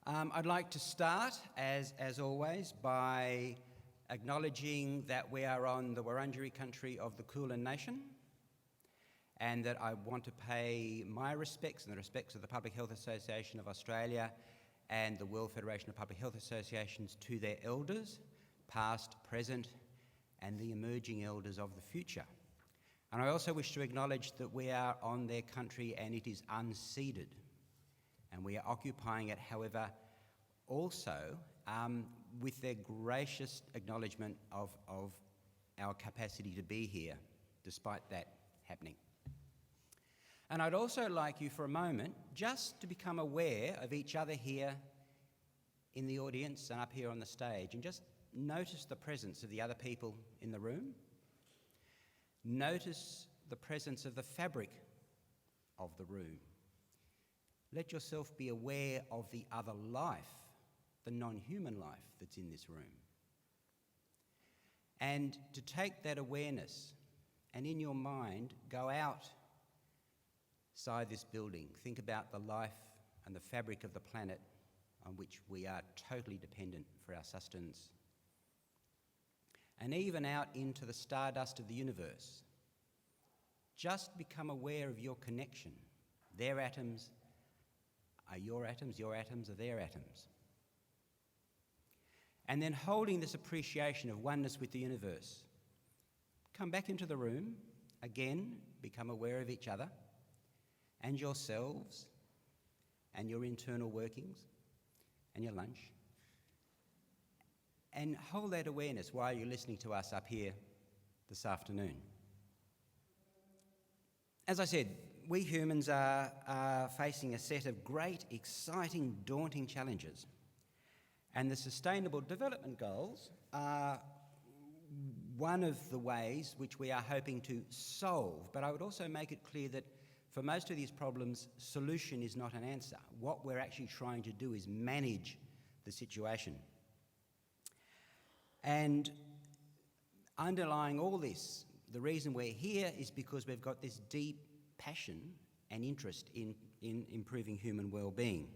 I'd like to start, as always, by acknowledging that we are on the Wurundjeri country of the Kulin Nation, and that I want to pay my respects and the respects of the Public Health Association of Australia and the World Federation of Public Health Associations to their elders, past, present, and the emerging elders of the future. And I also wish to acknowledge that we are on their country and it is unceded, and we are occupying it, however, also with their gracious acknowledgement of our capacity to be here, despite that happening. And I'd also like you for a moment just to become aware of each other here in the audience and up here on the stage, and just notice the presence of the other people in the room. Notice the presence of the fabric of the room. Let yourself be aware of the other life, the non-human life that's in this room. And to take that awareness and in your mind go outside this building, think about the life and the fabric of the planet on which we are totally dependent for our sustenance. And even out into the stardust of the universe. Just become aware of your connection. Their atoms are your atoms are their atoms. And then holding this appreciation of oneness with the universe, come back into the room, again, become aware of each other and yourselves and your internal workings and your lunch. And hold that awareness while you're listening to us up here this afternoon. As I said, we humans are facing a set of great, exciting, daunting challenges. And the Sustainable Development Goals are one of the ways which we are hoping to solve. But I would also make it clear that for most of these problems, solution is not an answer. What we're actually trying to do is manage the situation. And underlying all this, the reason we're here is because we've got this deep passion and interest in improving human well-being.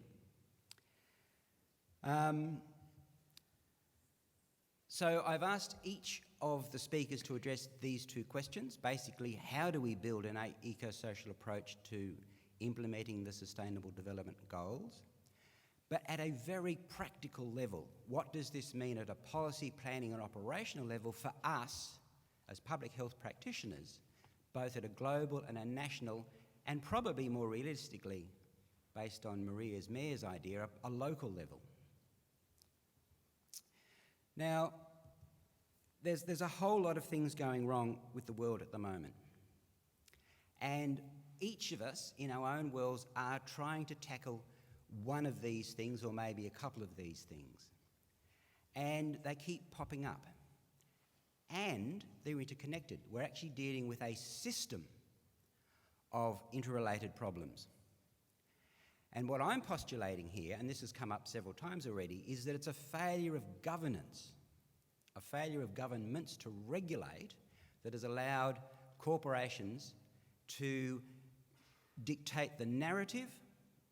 So I've asked each of the speakers to address these two questions. Basically, how do we build an eco-social approach to implementing the Sustainable Development Goals? But at a very practical level, what does this mean at a policy, planning and operational level for us as public health practitioners, both at a global and a national, and probably more realistically, based on Mayor's idea, a local level? Now, there's a whole lot of things going wrong with the world at the moment. And each of us in our own worlds are trying to tackle one of these things, or maybe a couple of these things. And they keep popping up. And they're interconnected. We're actually dealing with a system of interrelated problems. And what I'm postulating here, and this has come up several times already, is that it's a failure of governance, a failure of governments to regulate, that has allowed corporations to dictate the narrative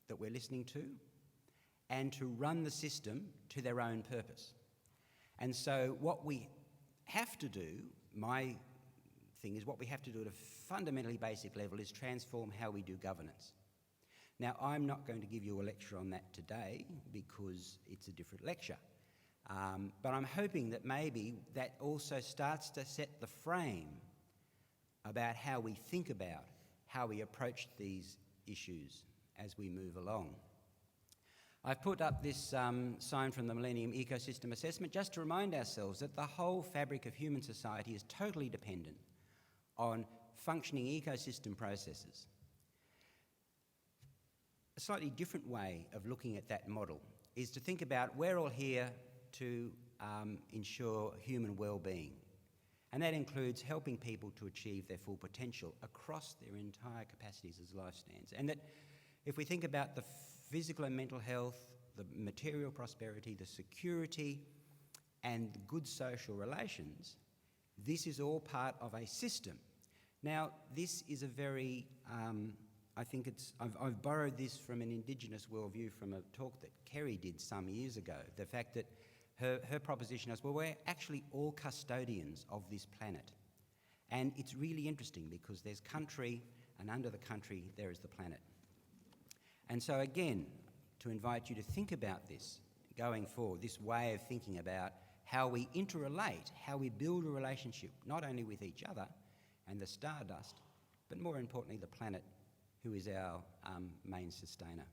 that we're listening to and to run the system to their own purpose. And so what we have to do, my thing is, what we have to do at a fundamentally basic level is transform how we do governance. Now, I'm not going to give you a lecture on that today because it's a different lecture. But I'm hoping that maybe that also starts to set the frame about how we think about how we approach these issues as we move along. I've put up this sign from the Millennium Ecosystem Assessment just to remind ourselves that the whole fabric of human society is totally dependent on functioning ecosystem processes. A slightly different way of looking at that model is to think about we're all here to ensure human well-being. And that includes helping people to achieve their full potential across their entire capacities as life stands. And that if we think about the physical and mental health, the material prosperity, the security, and the good social relations, this is all part of a system. Now, this is a very I think I've borrowed this from an Indigenous worldview from a talk that Kerry did some years ago. The fact that her proposition was, well, we're actually all custodians of this planet. And it's really interesting because there's country, and under the country there is the planet. And so again, to invite you to think about this going forward, this way of thinking about how we interrelate, how we build a relationship, not only with each other and the stardust, but more importantly the planet, who is our main sustainer.